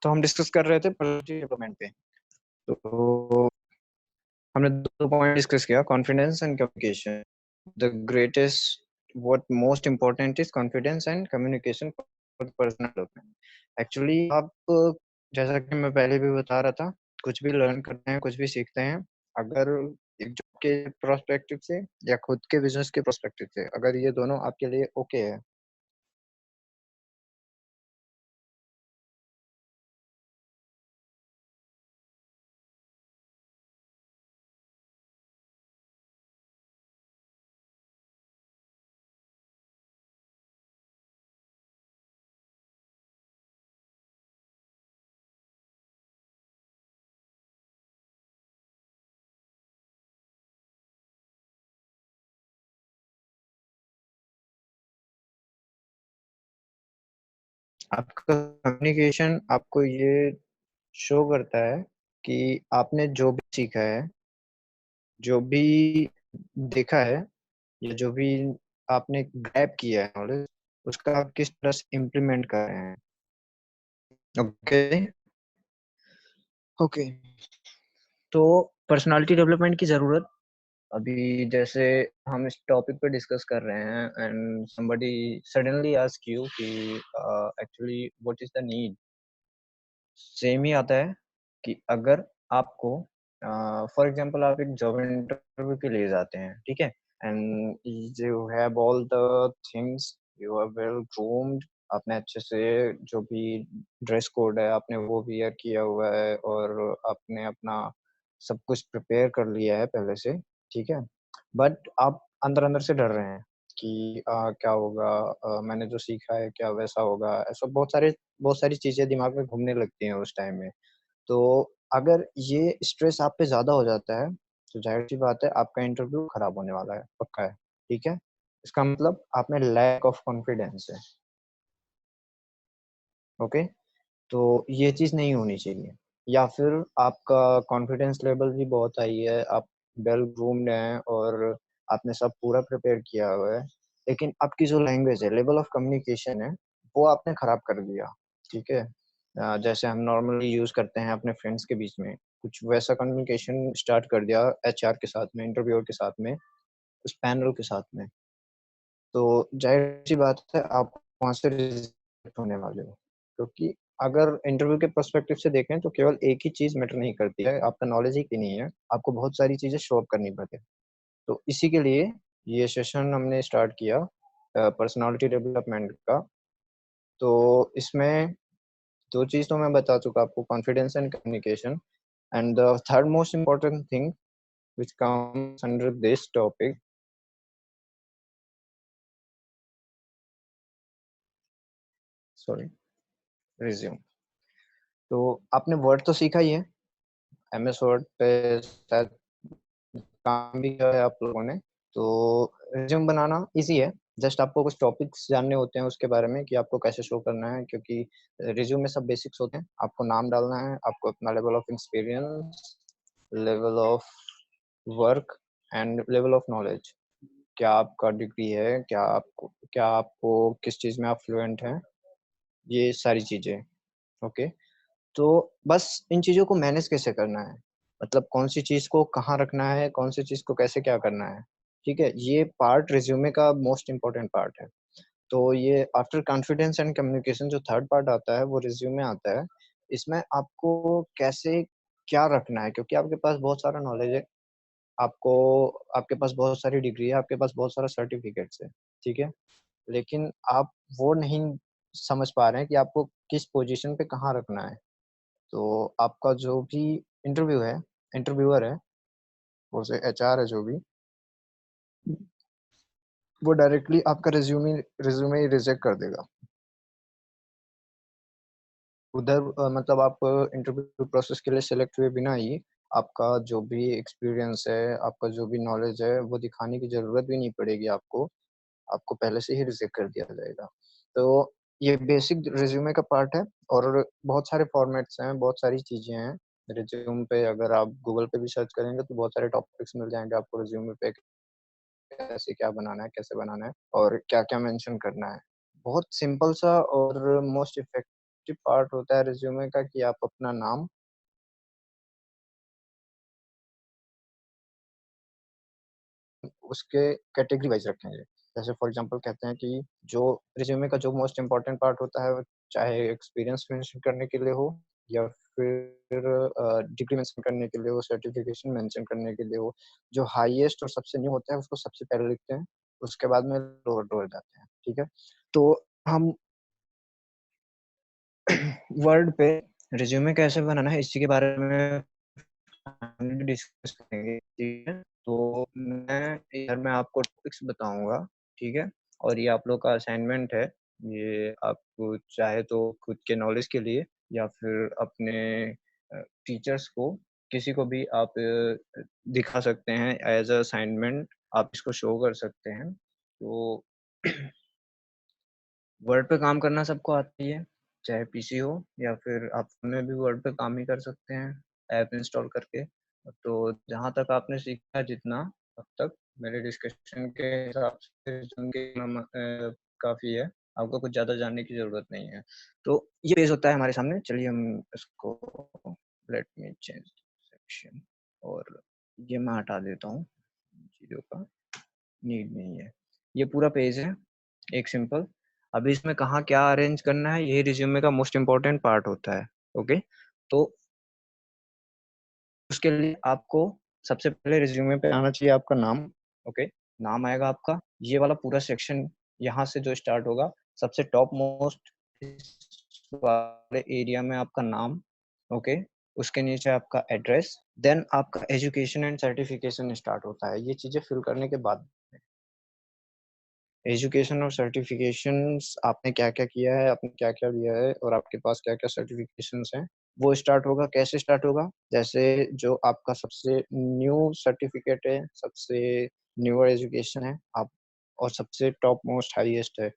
तो हम डिस्कस कर रहे थे पर्सनालिटी डेवलपमेंट पे। तो हमने दो पॉइंट डिस्कस किया, confidence and communication. The greatest what most important is confidence and communication for personal development. Actually आप, जैसा कि मैं पहले भी बता रहा था, कुछ भी लर्न करते हैं, कुछ भी सीखते हैं, अगर एक जॉब के प्रोस्पेक्टिव से या खुद के बिजनेस के प्रोस्पेक्टिव से, अगर ये दोनों आपके लिए ओके है, आपका कम्युनिकेशन आपको ये शो करता है कि आपने जो भी सीखा है, जो भी देखा है, या जो भी आपने ग्रैब किया है नॉलेज, उसका आप किस तरह से इम्प्लीमेंट कर रहे हैं। ओके। ओके। तो पर्सनालिटी डेवलपमेंट की ज़रूरत, अभी जैसे हम इस टॉपिक पे डिस्कस कर रहे हैं and somebody suddenly ask you कि actually what is the need, same ही आता है कि अगर आपको फॉर एग्जांपल आप एक जॉब इंटरव्यू के लिए जाते हैं, ठीक है, and you have all the things, you are well groomed, आपने अच्छे से जो भी ड्रेस कोड है आपने वो वियर किया हुआ है, और आपने अपना सब कुछ प्रिपेयर कर लिया है पहले से, ठीक है, बट आप अंदर अंदर से डर रहे हैं कि क्या होगा, मैंने जो सीखा है क्या वैसा होगा, ऐसा बहुत सारी चीज़ें दिमाग में घूमने लगती हैं उस टाइम में। तो अगर ये स्ट्रेस आप पे ज़्यादा हो जाता है, तो ज़ाहिर-सी बात है आपका इंटरव्यू खराब होने वाला है, पक्का है, ठीक है? इसका मतलब आप में लैक ऑफ कॉन्फिडेंस है, ओके? तो ये चीज़ नहीं होनी चाहिए। या फिर आपका कॉन्फिडेंस लेवल भी बहुत हाई है, आप वेल ग्रूम्ड हैं और आपने सब पूरा प्रिपेयर किया हुआ है, लेकिन आपकी जो लैंग्वेज है, लेवल ऑफ कम्युनिकेशन है, वो आपने खराब कर दिया, ठीक है? जैसे हम नॉर्मली यूज़ करते हैं अपने फ्रेंड्स के बीच में, कुछ वैसा कम्युनिकेशन स्टार्ट कर दिया एचआर के साथ में, इंटरव्यूअर के साथ में, उस पैनल के साथ में, तो ज़ाहिर-सी बात है आप वहाँ से रिजेक्ट होने वाले हो। क्योंकि अगर इंटरव्यू के पर्सपेक्टिव से देखें तो केवल एक ही चीज़ मैटर नहीं करती है, आपका नॉलेज ही की नहीं है, आपको बहुत सारी चीज़ें शो अप करनी पड़ती है। तो इसी के लिए ये सेशन हमने स्टार्ट किया पर्सनैलिटी डेवलपमेंट का। तो इसमें 2 चीज़ तो मैं बता चुका आपको, confidence and communication, and the third most important thing which comes under this topic, sorry, resume. तो आपने वर्ड तो सीखा ही है, एमएस वर्ड पे शायद काम भी किया है आप लोगों ने, तो रिज़्यूम बनाना ईज़ी है। जस्ट आपको कुछ टॉपिक्स जानने होते हैं उसके बारे में कि आपको कैसे शो करना है, क्योंकि रिज़्यूम में सब बेसिक्स होते हैं। आपको नाम डालना है, आपको अपना level of experience, level of work and level of knowledge. क्या आपका डिग्री है, क्या आपको किस चीज़ में आप फ्लुएंट हैं, ये सारी चीज़ें, ओके। तो बस इन चीज़ों को मैनेज कैसे करना है, मतलब कौन-सी चीज़ को कहाँ रखना है, कौन-सी चीज़ को कैसे क्या करना है, ठीक है? ये पार्ट रिज़्यूमे का मोस्ट इम्पोर्टेंट पार्ट है। तो ये आफ्टर कॉन्फिडेंस एंड कम्युनिकेशन जो थर्ड पार्ट आता है, वो रिज़्यूमे आता है। इसमें आपको कैसे क्या रखना है, क्योंकि आपके पास बहुत सारा नॉलेज है, आपको आपके पास बहुत सारी डिग्री है, आपके पास बहुत सारा सर्टिफ़िकेट्स है, ठीक है? लेकिन आप वो नहीं समझ पा रहे हैं कि आपको किस पोज़ीशन पे कहाँ रखना है। तो आपका जो भी इंटरव्यू है इंटरव्यूअर है, वो से एचआर है जो भी, वो डायरेक्टली आपका रिज़्यूमे ही रिजेक्ट कर देगा। उधर मतलब आप इंटरव्यू प्रोसेस के लिए सेलेक्ट हुए बिना ही आपका जो भी एक्सपीरियंस है, आपका जो भी नॉलेज है, वो दिखाने की ज़रूरत भी नहीं पड़ेगी आपको। आपको पहले से ही रिजेक्ट कर दिया जाएगा। तो ये बेसिक रिज़्यूमे का पार्ट है, और बहुत सारे फॉर्मेट्स हैं, बहुत सारी चीज़ें हैं। रिज़्यूम पे अगर आप गूगल पे भी सर्च करेंगे तो बहुत सारे टॉपिक्स मिल जाएँगे आपको रिज़्यूमे पे, कैसे क्या बनाना है, कैसे बनाना है और क्या-क्या मेंशन करना है। बहुत सिंपल सा और मोस्ट इफेक्टिव पार्ट होता है रिज्यूमे का कि आप अपना नाम उसके कैटेगरी वाइज रखेंगे। जैसे फॉर एग्जांपल कहते हैं कि जो रिज्यूमे का जो मोस्ट इम्पोर्टेंट पार्ट होता है, वो चाहे एक्सपीरियंस मेंशन करने के लिए हो या फिर डिग्री मेंशन करने के लिए हो, सर्टिफिकेशन मेंशन करने के लिए हो, जो हाईएस्ट और सबसे न्यू होता है उसको सबसे पहले लिखते हैं, उसके बाद में लोअर डोर जाते हैं, ठीक है? तो हम वर्ड पे रिज्यूमे कैसे बनाना है इसी के बारे में हम डिस्कस करेंगे, ठीक है? तो मैं आपको टॉपिक्स बताऊँगा, ठीक है? और ये आप लोग का असाइनमेंट है, ये आपको चाहे तो खुद के नॉलेज के लिए या फिर अपने टीचर्स को, किसी को भी आप दिखा सकते हैं एज़ अ असाइनमेंट, आप इसको शो कर सकते हैं। तो वर्ड पे काम करना सबको आता ही है, चाहे पीसी हो या फिर आप फ़ोन में भी वर्ड पे काम ही कर सकते हैं, ऐप इंस्टॉल करके। तो जहाँ तक आपने सीखा जितना अब तक मेरे डिस्कशन के हिसाब से सुन के काफ़ी है, आपको कुछ ज़्यादा जानने की ज़रूरत नहीं है। तो ये पेज होता है हमारे सामने, चलिए हम इसको लेट मी चेंज सेक्शन और ये मैं हटा देता हूँ, चीज़ों का नीड नहीं है। ये पूरा पेज है, एक सिंपल। अभी इसमें कहाँ क्या अरेंज करना है, यही रिज़्यूमे का मोस्ट इम्पोर्टेंट पार्ट होता है, ओके? तो उसके लिए आपको सबसे पहले रिज़्यूमे पे आना चाहिए आपका नाम, ओके? नाम आएगा आपका, ये वाला पूरा सेक्शन यहाँ से जो स्टार्ट होगा, सबसे टॉप मोस्ट इस वाले एरिया में आपका नाम, ओके? उसके नीचे आपका एड्रेस, देन आपका एजुकेशन एंड सर्टिफ़िकेशन स्टार्ट होता है। ये चीज़ें फिल करने के बाद एजुकेशन और सर्टिफ़िकेशंस आपने क्या-क्या किया है, आपने क्या-क्या लिया है और आपके पास क्या-क्या सर्टिफ़िकेशंस हैं, वो स्टार्ट होगा, कैसे स्टार्ट होगा? जैसे जो आपका सबसे न्यू सर्टिफ़िकेट है, सबसे न्यूअर एजुकेशन है, आप और सबसे टॉप मोस्ट हाईएस्ट है।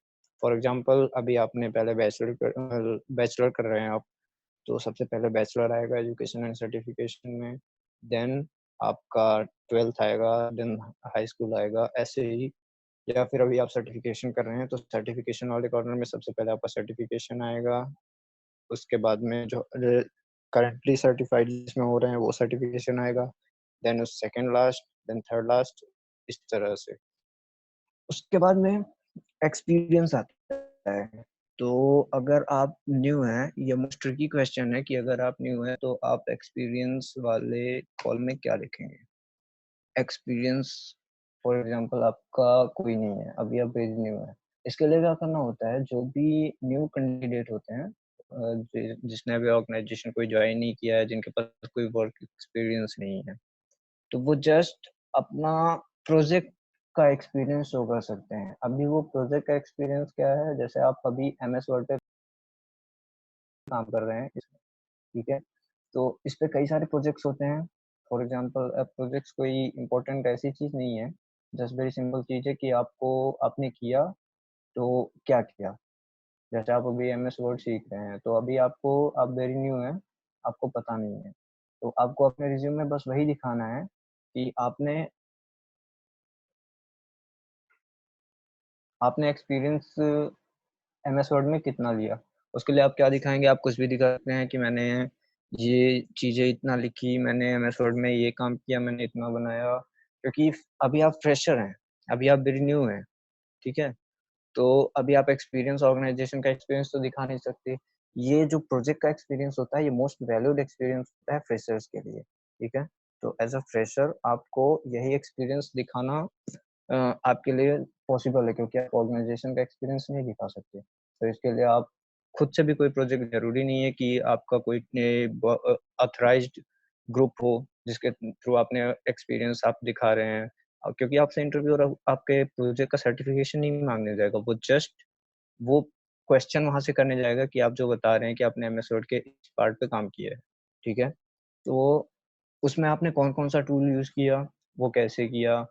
फॉर एग्ज़ाम्पल अभी आपने पहले बैचलर कर रहे हैं आप, तो सबसे पहले बैचलर आएगा एजुकेशन एंड सर्टिफ़िकेशन में, देन आपका 12th आएगा, देन हाई स्कूल आएगा, ऐसे ही या फिर अभी आप सर्टिफ़िकेशन कर रहे हैं, तो सर्टिफ़िकेशन वाले कॉर्नर में सबसे पहले आपका सर्टिफ़िकेशन आएगा, उसके बाद में जो करंटली सर्टिफ़ाइड जिसमें हो रहे हैं, वो सर्टिफ़िकेशन आएगा, देन उस second last, then third last, इस तरह से। उसके बाद में एक्सपीरियंस आता है। तो अगर आप न्यू हैं, ये मोस्ट ट्रिकी क्वेश्चन है कि अगर आप न्यू हैं, तो आप एक्सपीरियंस वाले कॉलम में क्या लिखेंगे? एक्सपीरियंस फॉर एग्ज़ाम्पल आपका कोई नहीं है, अभी आप वेरी न्यू हैं। इसके लिए क्या करना होता है, जो भी न्यू कैंडिडेट होते हैं जिसने अभी ऑर्गनाइज़ेशन कोई जॉइन नहीं किया है, जिनके पास कोई वर्क एक्सपीरियंस नहीं है, तो वो जस्ट अपना प्रोजेक्ट का एक्सपीरियंस शो कर सकते हैं। अभी वो प्रोजेक्ट का एक्सपीरियंस क्या है, जैसे आप अभी एमएस वर्ड पे काम कर रहे हैं, ठीक है? तो इस पे कई सारे प्रोजेक्ट्स होते हैं। फॉर एग्ज़ाम्पल प्रोजेक्ट्स कोई इम्पोर्टेंट ऐसी चीज़ नहीं है, जस्ट वेरी सिंपल चीज़ है कि आपने किया, तो क्या किया? जैसे आप अभी एमएस वर्ड सीख रहे हैं, तो अभी आप वेरी न्यू हैं, आपको पता नहीं है। तो आपको अपने रिज़्यूम में बस वही दिखाना है कि आपने एक्सपीरियंस एमएस वर्ड में कितना लिया। उसके लिए आप क्या दिखाएँगे, आप कुछ भी दिखा सकते हैं कि मैंने ये चीज़ें इतना लिखी, मैंने एमएस वर्ड में ये काम किया, मैंने इतना बनाया। क्योंकि अभी आप फ्रेशर हैं, अभी आप वेरी न्यू हैं, ठीक है? तो अभी आप एक्सपीरियंस ऑर्गनाइज़ेशन का एक्सपीरियंस तो दिखा नहीं सकते। ये जो प्रोजेक्ट का एक्सपीरियंस होता है, ये मोस्ट वैल्यूड एक्सपीरियंस होता है फ्रेशर्स के लिए, ठीक है? तो एज़ अ फ्रेशर आपको यही एक्सपीरियंस दिखाना अ, आपके लिए पॉसिबल है क्योंकि आप ऑर्गनाइज़ेशन का एक्सपीरियंस नहीं दिखा सकते। तो इसके लिए आप खुद से भी कोई प्रोजेक्ट ज़रूरी नहीं है कि आपका कोई ऑथराइज़्ड ग्रुप हो, जिसके थ्रू आपने एक्सपीरियंस आप दिखा रहे हैं। क्योंकि आपसे इंटरव्यूअर आपके प्रोजेक्ट का सर्टिफ़िकेशन नहीं माँगने जाएगा, वो क्वेश्चन वहाँ से करने जाएगा कि आप जो बता रहे हैं कि आपने एमएस वर्ड के इस पार्ट पे काम किया है, ठीक है? तो उसमें आपने कौन-कौन सा टूल यूज़ किया, वो कैसे किया,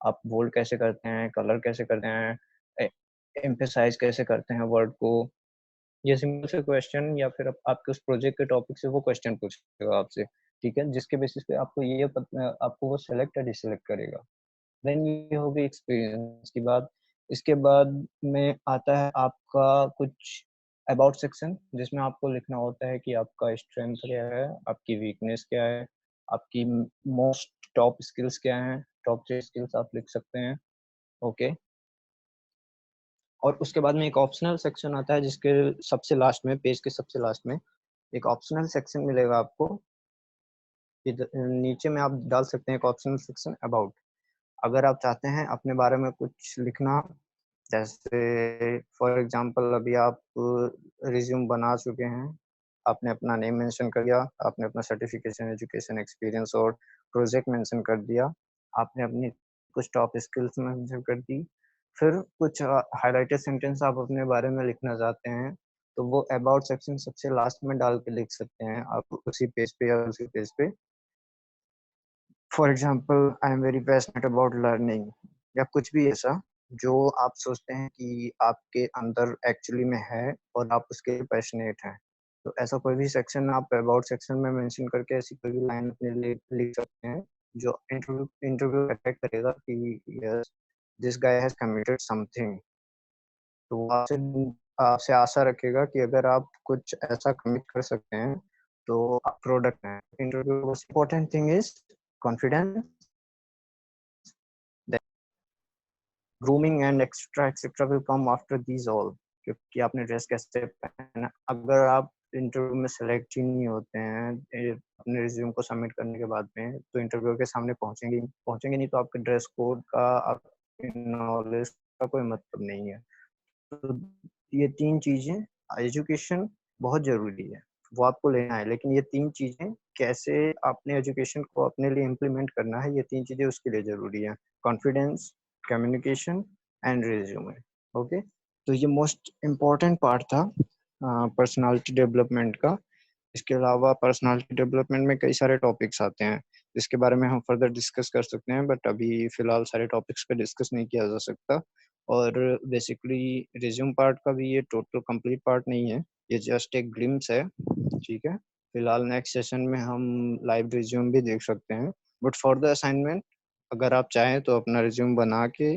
आप बोल्ड कैसे करते हैं, कलर कैसे करते हैं, ए एम्फसाइज़ कैसे करते हैं वर्ड को, ये सिंपल से क्वेश्चन या फिर आपके उस प्रोजेक्ट के टॉपिक से वो क्वेश्चन पूछेगा आपसे, ठीक है? जिसके बेसिस पे आपको वो सेलेक्ट या डिसलेक्ट करेगा। देन ये हो गई एक्सपीरियंस की बात। इसके बाद में आता है आपका कुछ अबाउट सेक्शन जिसमें आपको लिखना होता है कि आपका स्ट्रेंथ क्या है, आपकी वीकनेस क्या है, आपकी मोस्ट टॉप स्किल्स क्या हैं, टॉप 3 स्किल्स आप लिख सकते हैं, ओके। और उसके बाद में एक ऑप्शनल सेक्शन आता है जिसके सबसे लास्ट में, पेज के सबसे लास्ट में एक ऑप्शनल सेक्शन मिलेगा आपको। नीचे में आप डाल सकते हैं एक ऑप्शनल सेक्शन अबाउट। अगर आप चाहते हैं अपने बारे में कुछ लिखना, जैसे फॉर एग्जांपल अभी आप रिज्यूम बना चुके हैं, आपने अपना नेम मेंशन कर दिया, आपने अपना सर्टिफिकेशन, एजुकेशन, एक्सपीरियंस और प्रोजेक्ट मेंशन कर दिया, आपने अपनी कुछ टॉप स्किल्स मेंशन कर दी, फिर कुछ हाइलाइटेड सेंटेंस आप अपने बारे में लिखना चाहते हैं, तो वो अबाउट सेक्शन सबसे लास्ट में डाल के लिख सकते हैं आप उसी पेज पे या उसी पेज पे। For example I am very passionate about learning, या कुछ भी ऐसा जो आप सोचते हैं कि आपके अंदर एक्चुअली में है और आप उसके लिए पैशनेट हैं। तो ऐसा कोई भी सेक्शन आप अबाउट सेक्शन में मेंशन करके ऐसी कोई भी लाइन अपने लिए लिख सकते हैं जो इंटरव्यू इंटरव्यू अट्रैक्ट करेगा कि yes this guy has committed something. तो वो आपसे आपसे आशा रखेगा कि अगर आप कुछ ऐसा कमिट कर सकते हैं तो आप प्रोडक्ट हैं। Interview most important thing is confidence, grooming and etcetera will come after these all. क्योंकि आपने ड्रेस कैसे पहना, अगर आप इंटरव्यू में सेलेक्ट ही नहीं होते हैं अपने रिज्यूम को सबमिट करने के बाद में, तो इंटरव्यू के सामने पहुंचेंगे नहीं, तो आपके ड्रेस कोड का, आपकी नॉलेज का कोई मतलब नहीं है। तो ये 3 चीज़ें, एजुकेशन बहुत ज़रूरी है, वो आपको लेना है, लेकिन ये 3 चीज़ें कैसे आपने एजुकेशन को अपने लिए इम्प्लीमेंट करना है, ये 3 चीज़ें उसके लिए ज़रूरी हैं। Confidence, communication and resume, okay? तो ये मोस्ट इम्पोर्टेंट पार्ट था पर्सनैलिटी डेवलपमेंट का। इसके अलावा पर्सनैलिटी डेवलपमेंट में कई सारे टॉपिक्स आते हैं, जिसके बारे में हम फर्दर डिस्कस कर सकते हैं, बट अभी फ़िलहाल सारे टॉपिक्स पे डिस्कस नहीं किया जा सकता। और बेसिकली रिज्यूम पार्ट का भी ये टोटल कंप्लीट पार्ट नहीं है, ये जस्ट एक ग्लिम्प्स है, ठीक है? फिलहाल नेक्स्ट सेशन में हम लाइव रिज्यूम भी देख सकते हैं, बट फॉर द असाइनमेंट अगर आप चाहें तो अपना रिज्यूम बना के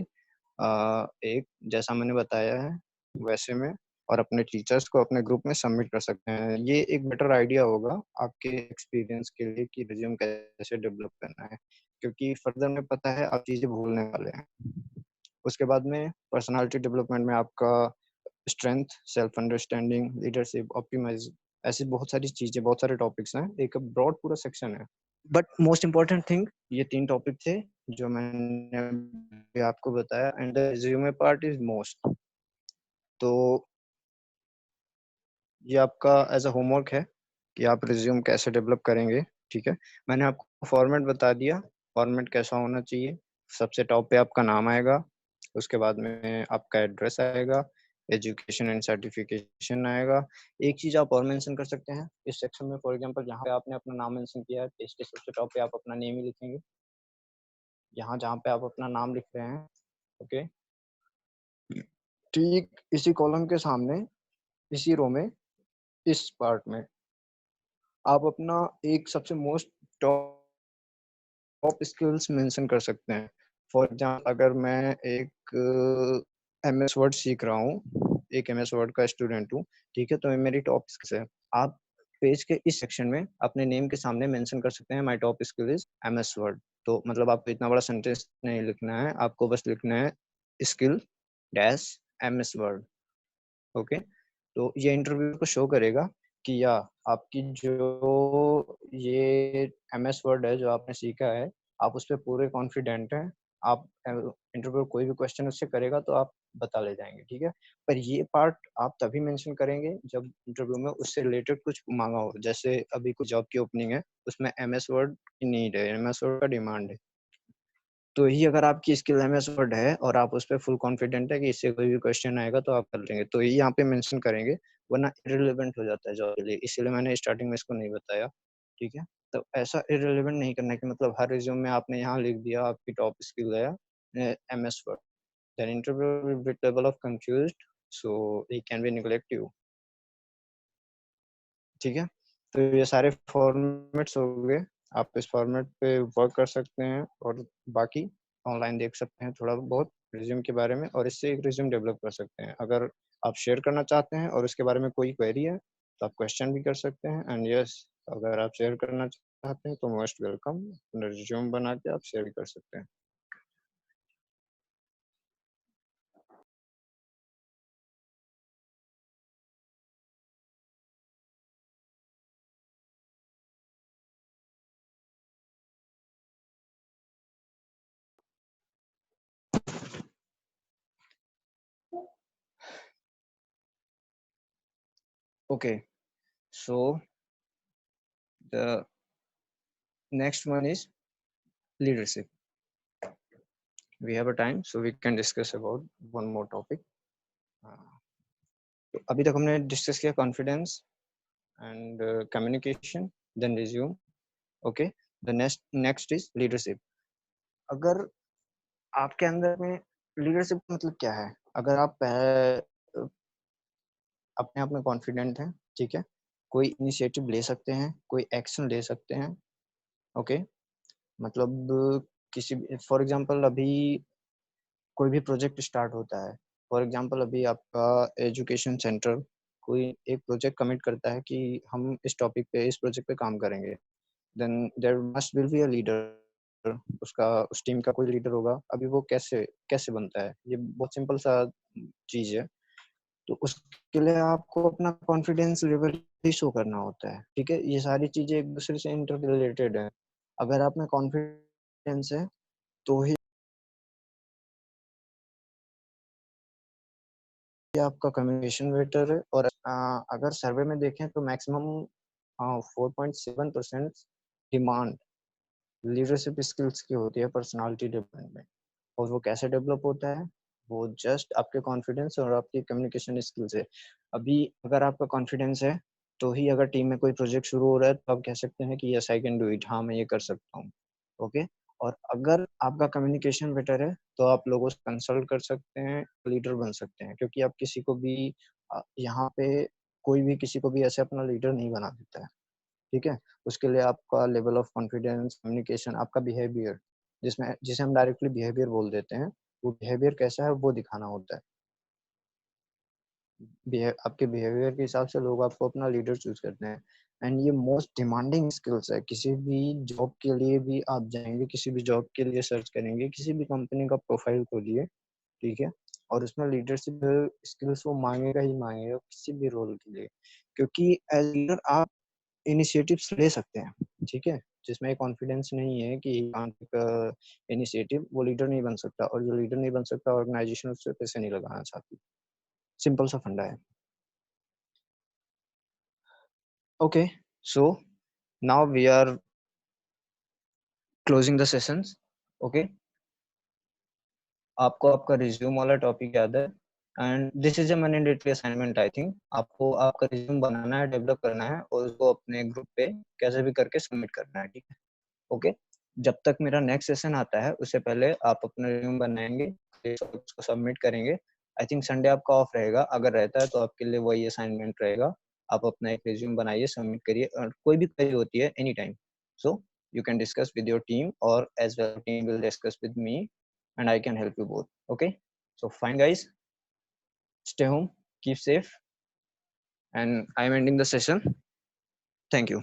एक जैसा मैंने बताया है वैसे में, और अपने टीचर्स को अपने ग्रुप में सबमिट कर सकते हैं। ये एक बेटर आइडिया होगा आपके एक्सपीरियंस के लिए कि रिज्यूम कैसे डेवलप करना है, क्योंकि फर्दर में पता है आप चीज़ें भूलने वाले हैं। उसके बाद में पर्सनालिटी डेवलपमेंट में आपका strength, self understanding, leadership, optimise, ऐसी बहुत सारी चीज़ें, बहुत सारे टॉपिक्स हैं, एक ब्रॉड पूरा सेक्शन है। बट मोस्ट इम्पोर्टेंट थिंग ये 3 टॉपिक थे जो मैंने अभी आपको बताया, and the resume part is most. तो ये आपका एज़ अ होमवर्क है कि आप रिज्यूम कैसे डेवलप करेंगे, ठीक है? मैंने आपको फॉर्मेट बता दिया, फॉर्मेट कैसा होना चाहिए। सबसे टॉप पे आपका नाम आएगा, उसके बाद में आपका एड्रेस आएगा, एजुकेशन एंड सर्टिफिकेशन आएगा। एक चीज़ आप और मेंशन कर सकते हैं इस सेक्शन में, फॉर एग्जांपल जहाँ पे आपने अपना नाम मेंशन किया है, पेज के सबसे टॉप पे आप अपना नेम ही लिखेंगे। यहाँ जहाँ पे आप अपना नाम लिख रहे हैं, ओके? ठीक इसी कॉलम के सामने, इसी रो में, इस पार्ट में आप अपना एक सबसे most top top skills mention कर सकते हैं। फॉर एग्ज़ाम्पल अगर मैं एक एमएस वर्ड सीख रहा हूँ, एक एमएस वर्ड का स्टूडेंट हूँ, ठीक है? तो ये मेरी टॉप स्किल्स है। आप पेज के इस सेक्शन में अपने नेम के सामने मेंशन कर सकते हैं, my top skill is MS word. तो मतलब आपको इतना बड़ा सेंटेंस नहीं लिखना है, आपको बस लिखना है skill dash MS word, okay? तो ये इंटरव्यू को शो करेगा कि या आपकी जो ये एमएस वर्ड है जो आपने सीखा है, आप उस पे पूरे कॉन्फिडेंट हैं। आप इंटरव्यू कोई भी क्वेश्चन उससे करेगा तो आप बता ले जाएँगे, ठीक है? पर ये पार्ट आप तभी मेंशन करेंगे जब इंटरव्यू में उससे रिलेटेड कुछ माँगा हो। जैसे अभी कोई जॉब की ओपनिंग है, उसमें एमएस वर्ड की नीड है, एमएस वर्ड का डिमांड है। तो ही अगर आपकी स्किल एमएस वर्ड है और आप उस पे फुल कॉन्फिडेंट है कि इससे कोई भी क्वेश्चन आएगा तो आप कर लेंगे, तो ये यहाँ पे मेंशन करेंगे, वरना इर्रेलेवेंट हो जाता है जॉब के लिए, इसीलिए मैंने स्टार्टिंग में इसको नहीं बताया, ठीक है? तो ऐसा इर्रेलेवेंट नहीं करना है कि मतलब हर रिज्यूम में आपने यहाँ लिख दिया आपकी टॉप स्किल है MS Word, then interviewer will be level of confused, so he can be neglect you, ठीक है? तो ये सारे फॉर्मेट्स हो गए, आप इस फॉर्मेट पे वर्क कर सकते हैं और बाकी ऑनलाइन देख सकते हैं थोड़ा बहुत रिज्यूम के बारे में, और इससे एक रिज्यूम डेवलप कर सकते हैं। अगर आप शेयर करना चाहते हैं और उसके बारे में कोई क्वेरी है तो आप क्वेश्चन भी कर सकते हैं। एंड यस, अगर आप शेयर करना चाहते हैं तो मोस्ट वेलकम, रिज्यूम बना के आप शेयर भी कर सकते हैं। Okay, so the next one is leadership. We have a time, so we can discuss about one more topic. तो अभी तक हमने डिस्कस किया confidence and communication, then resume. Okay, the next is leadership. अगर आपके अंदर में लीडरशिप मतलब क्या है? अगर आप अपने आप में कॉन्फिडेंट हैं, ठीक है, कोई इनिशिएटिव ले सकते हैं, कोई एक्शन ले सकते हैं। ओके, मतलब किसी भी, फॉर एग्जांपल अभी कोई भी प्रोजेक्ट स्टार्ट होता है, फॉर एग्जांपल अभी आपका एजुकेशन सेंटर कोई एक प्रोजेक्ट कमिट करता है कि हम इस टॉपिक पे, इस प्रोजेक्ट पे काम करेंगे, then there must will be a leader. उसका, उस टीम का कोई लीडर होगा। अभी वो कैसे कैसे बनता है? ये बहुत सिंपल सा चीज है। तो उसके लिए आपको अपना कॉन्फिडेंस लेवल ही शो करना होता है, ठीक है। ये सारी चीजें एक दूसरे से इंटर रिलेटेड है। अगर आप में कॉन्फिडेंस है तो ही आपका कम्युनिकेशन बेटर है। और अगर सर्वे में देखें तो मैक्सिमम 4.7% डिमांड लीडरशिप स्किल्स की होती है पर्सनालिटी डेवलपमेंट में। और वो कैसे डेवलप होता है? वो जस्ट आपके कॉन्फिडेंस और आपकी कम्युनिकेशन स्किल्स है। अभी अगर आपका कॉन्फिडेंस है तो ही अगर टीम में कोई प्रोजेक्ट शुरू हो रहा है तो आप कह सकते हैं कि yes I can do it, हाँ मैं ये कर सकता हूँ। ओके, और अगर आपका कम्युनिकेशन बेटर है तो आप लोगों से कंसल्ट कर सकते हैं, लीडर बन सकते हैं। क्योंकि आप किसी को भी यहाँ पे कोई भी किसी को भी ऐसे अपना लीडर नहीं बना देता है, ठीक है। उसके लिए आपका लेवल ऑफ कॉन्फिडेंस, कम्युनिकेशन, आपका बिहेवियर, जिसमें जिसे हम डायरेक्टली बिहेवियर बोल देते हैं, वो बिहेवियर कैसा है वो दिखाना होता है। आपके बिहेवियर के हिसाब से लोग आपको अपना लीडर चूज करते हैं। एंड ये मोस्ट डिमांडिंग स्किल्स है। किसी भी जॉब के लिए भी आप जाएंगे, किसी भी जॉब के लिए सर्च करेंगे, किसी भी कंपनी का प्रोफाइल खोलिए, ठीक है, और उसमें लीडरशिप स्किल्स वो मांगेगा ही मांगेगा किसी भी रोल के लिए। क्योंकि एज लीडर आप इनिशिएटिव्स ले सकते हैं, ठीक है। जिसमें कॉन्फिडेंस नहीं है कि इनिशिएटिव, वो लीडर नहीं बन सकता। और जो लीडर नहीं बन सकता, ऑर्गेनाइजेशन उससे पैसे नहीं लगाना चाहती। सिंपल सा फंडा है। Okay, so now we are closing the sessions. Okay, आपको आपका रिज्यूम वाला टॉपिक याद है? And this is a mandatory assignment. I think आपको आपका रिज्यूम बनाना है, डेवलप करना है और उसको अपने ग्रुप पे कैसे भी करके सबमिट करना है, ठीक है। ओके, जब तक मेरा नेक्स्ट सेशन आता है उससे पहले आप अपना रिज्यूम बनाएंगे, उसको सबमिट करेंगे। आई थिंक संडे आपका ऑफ रहेगा। अगर रहता है तो आपके लिए वही असाइनमेंट रहेगा। आप अपना एक रिज्यूम बनाइए, सबमिट करिए। और कोई भी क्वेरी होती है any time, so you can discuss with your team, or as well team will discuss with me, and I can help you both. Okay, so fine guys, stay home, keep safe, and I'm ending the session. Thank you.